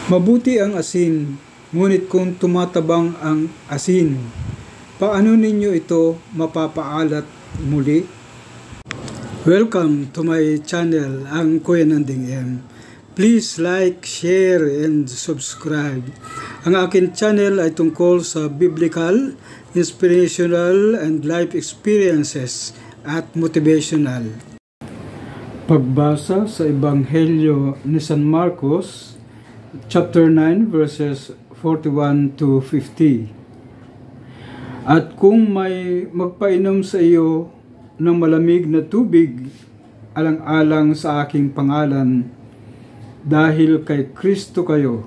Mabuti ang asin, ngunit kung tumatabang ang asin, paano ninyo ito mapapaalat muli? Welcome to my channel, ang Kuya Nanding M. Please like, share, and subscribe. Ang akin channel ay tungkol sa biblical, inspirational, and life experiences at motivational. Pagbasa sa Ebanghelyo ni San Marcos, chapter 9 verses 41 to 50. At kung may magpainom sa iyo ng malamig na tubig alang-alang sa aking pangalan, dahil kay Kristo kayo,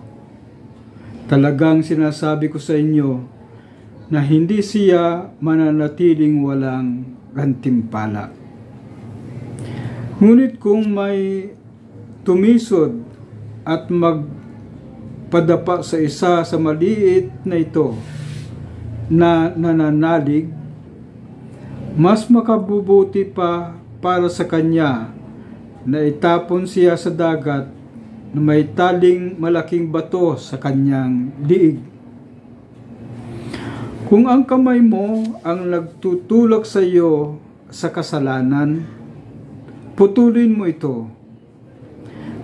talagang sinasabi ko sa inyo na hindi siya mananatiling walang gantimpala. Ngunit kung may tumisod at magpadapa sa isa sa maliit na ito na nananalig, mas makabubuti pa para sa kanya na itapon siya sa dagat na may taling malaking bato sa kanyang liig. Kung ang kamay mo ang nagtutulak sa iyo sa kasalanan, putulin mo ito.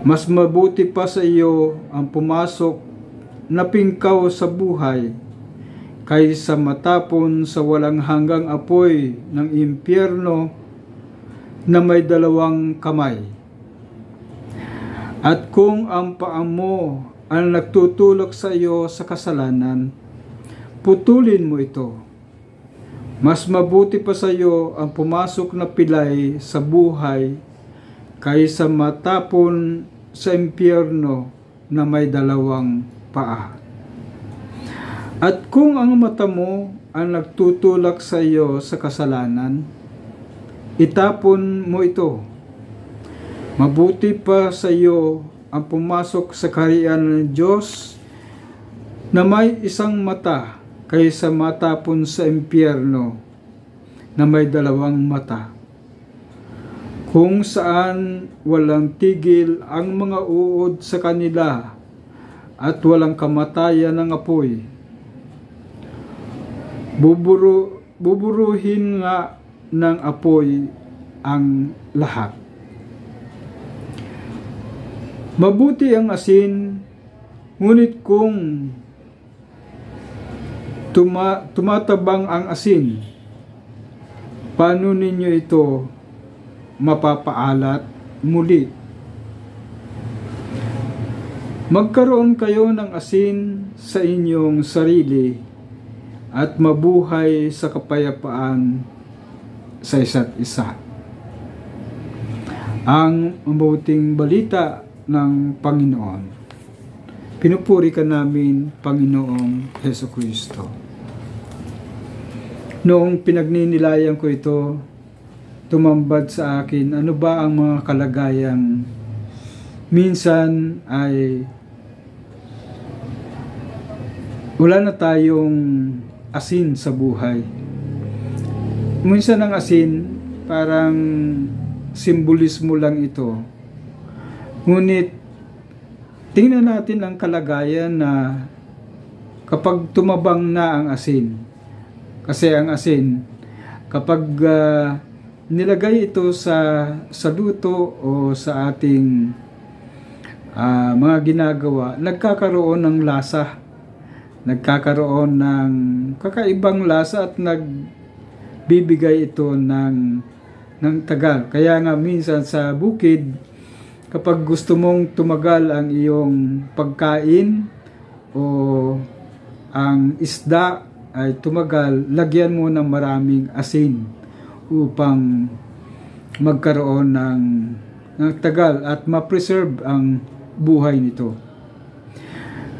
Mas mabuti pa sa iyo ang pumasok na pingkaw sa buhay kaysa matapon sa walang hanggang apoy ng impyerno na may dalawang kamay. At kung ang paa mo ang nagtutulak sa iyo sa kasalanan, putulin mo ito. Mas mabuti pa sa iyo ang pumasok na pilay sa buhay kaysa matapon sa impyerno na may dalawang paa. At kung ang mata mo ang nagtutulak sa iyo sa kasalanan, itapon mo ito. Mabuti pa sa iyo ang pumasok sa kaharian ng Diyos na may isang mata kaysa matapon sa impyerno na may dalawang mata. Kung saan walang tigil ang mga uod sa kanila at walang kamatayan ng apoy, buburuhin nga ng apoy ang lahat. Mabuti ang asin, ngunit kung tumatabang ang asin, paano ninyo ito mapapaalat muli? Magkaroon kayo ng asin sa inyong sarili at mabuhay sa kapayapaan sa isa't isa. Ang mabuting balita ng Panginoon. Pinupuri ka namin, Panginoong Hesukristo. Noong pinagninilayan ko ito, tumambad sa akin, ano ba ang mga kalagayang minsan ay wala na tayong asin sa buhay. Minsan ang asin, parang simbolismo lang ito. Ngunit, tingnan natin ang kalagayan na kapag tumabang na ang asin. Kasi ang asin, kapag nilagay ito sa luto o sa ating mga ginagawa, nagkakaroon ng lasa. Nagkakaroon ng kakaibang lasa at nagbibigay ito ng tagal. Kaya nga minsan sa bukid, kapag gusto mong tumagal ang iyong pagkain o ang isda ay tumagal, lagyan mo ng maraming asin upang magkaroon ng tagal at ma-preserve ang buhay nito.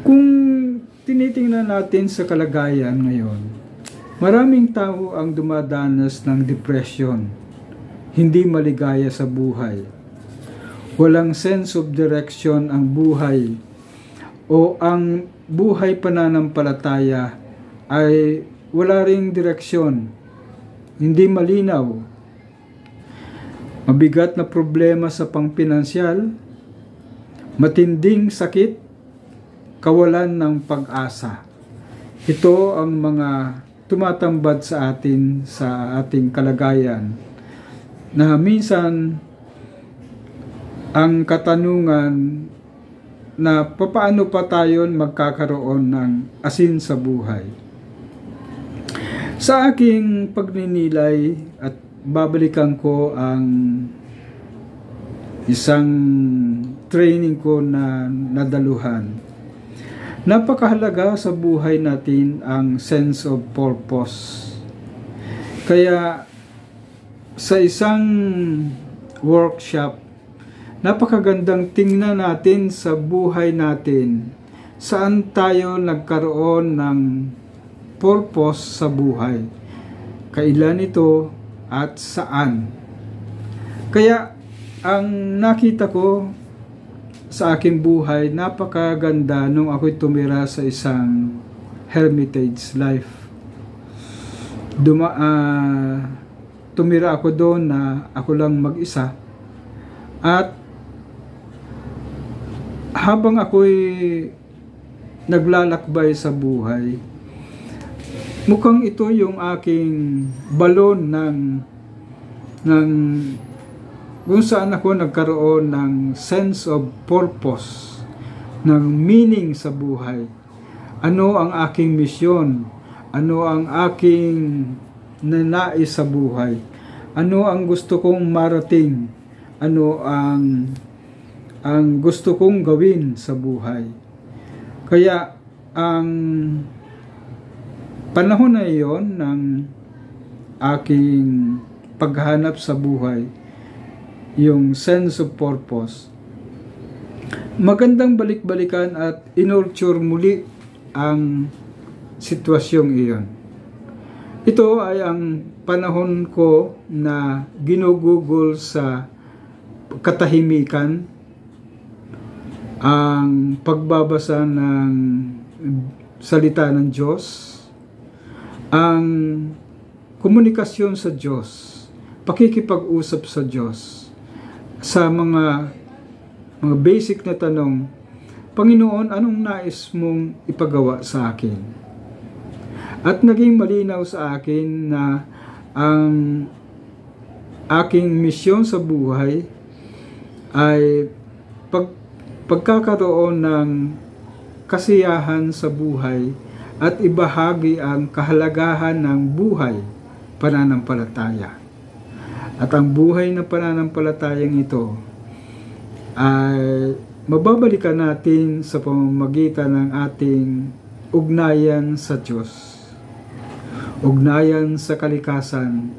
Kung tinitingnan natin sa kalagayan ngayon, maraming tao ang dumadanas ng depression, hindi maligaya sa buhay. Walang sense of direction ang buhay o ang buhay pananampalataya ay wala ring direksyon, hindi malinaw. Mabigat na problema sa pangpinansyal, matinding sakit, kawalan ng pag-asa. Ito ang mga tumatambad sa atin sa ating kalagayan na minsan ang katanungan na papaano pa tayo magkakaroon ng asin sa buhay. Sa aking pagninilay at babalikan ko ang isang training ko na nadaluhan. Napakahalaga sa buhay natin ang sense of purpose. Kaya sa isang workshop, napakagandang tingnan natin sa buhay natin saan tayo nagkaroon ng purpose sa buhay. Kailan ito at saan. Kaya ang nakita ko sa aking buhay, napakaganda nung ako'y tumira sa isang hermitage life. Tumira ako doon na ako lang mag-isa. At habang ako'y naglalakbay sa buhay, mukhang ito yung aking balon ng kung saan ako nagkaroon ng sense of purpose, ng meaning sa buhay. Ano ang aking misyon? Ano ang aking nanais sa buhay? Ano ang gusto kong marating? Ano ang gusto kong gawin sa buhay? Kaya ang panahon na iyon ng aking paghanap sa buhay, yung sense of purpose, magandang balik-balikan at inulture muli ang sitwasyong iyon. Ito ay ang panahon ko na ginugugol sa katahimikan, ang pagbabasa ng salita ng Diyos, ang komunikasyon sa Diyos, pakikipag-usap sa Diyos, sa mga basic na tanong, Panginoon, anong nais mong ipagawa sa akin? At naging malinaw sa akin na ang aking misyon sa buhay ay pagkakaroon ng kasiyahan sa buhay at ibahagi ang kahalagahan ng buhay pananampalataya. At ang buhay na pananampalatayang ito ay mababalikan natin sa pamamagitan ng ating ugnayan sa Diyos, ugnayan sa kalikasan,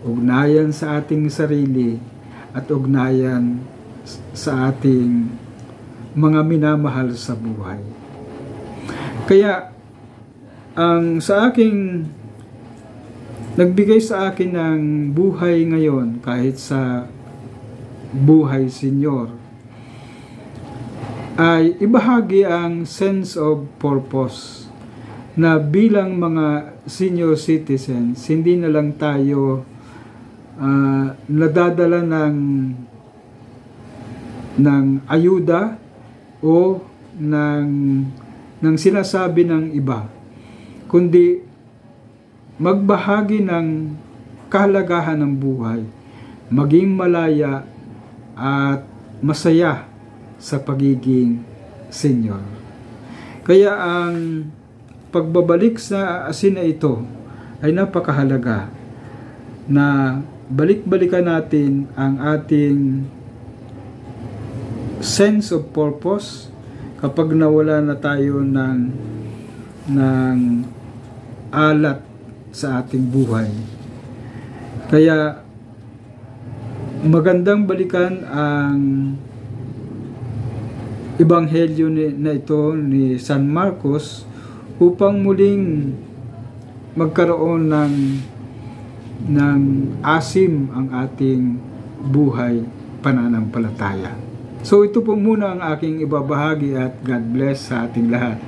ugnayan sa ating sarili, at ugnayan sa ating mga minamahal sa buhay. Kaya ang sa aking nagbigay sa akin ng buhay ngayon, kahit sa buhay senior, ay ibahagi ang sense of purpose na bilang mga senior citizens, hindi na lang tayo nadadala ng ayuda o ng sinasabi ng iba, kundi magbahagi ng kahalagahan ng buhay, maging malaya at masaya sa pagiging senior. Kaya ang pagbabalik sa asin na ito ay napakahalaga, na balik-balikan natin ang ating sense of purpose kapag nawala na tayo ng alat sa ating buhay. Kaya magandang balikan ang ebanghelyo na ito ni San Marcos upang muling magkaroon ng asim ang ating buhay pananampalataya. So ito po muna ang aking ibabahagi at God bless sa ating lahat.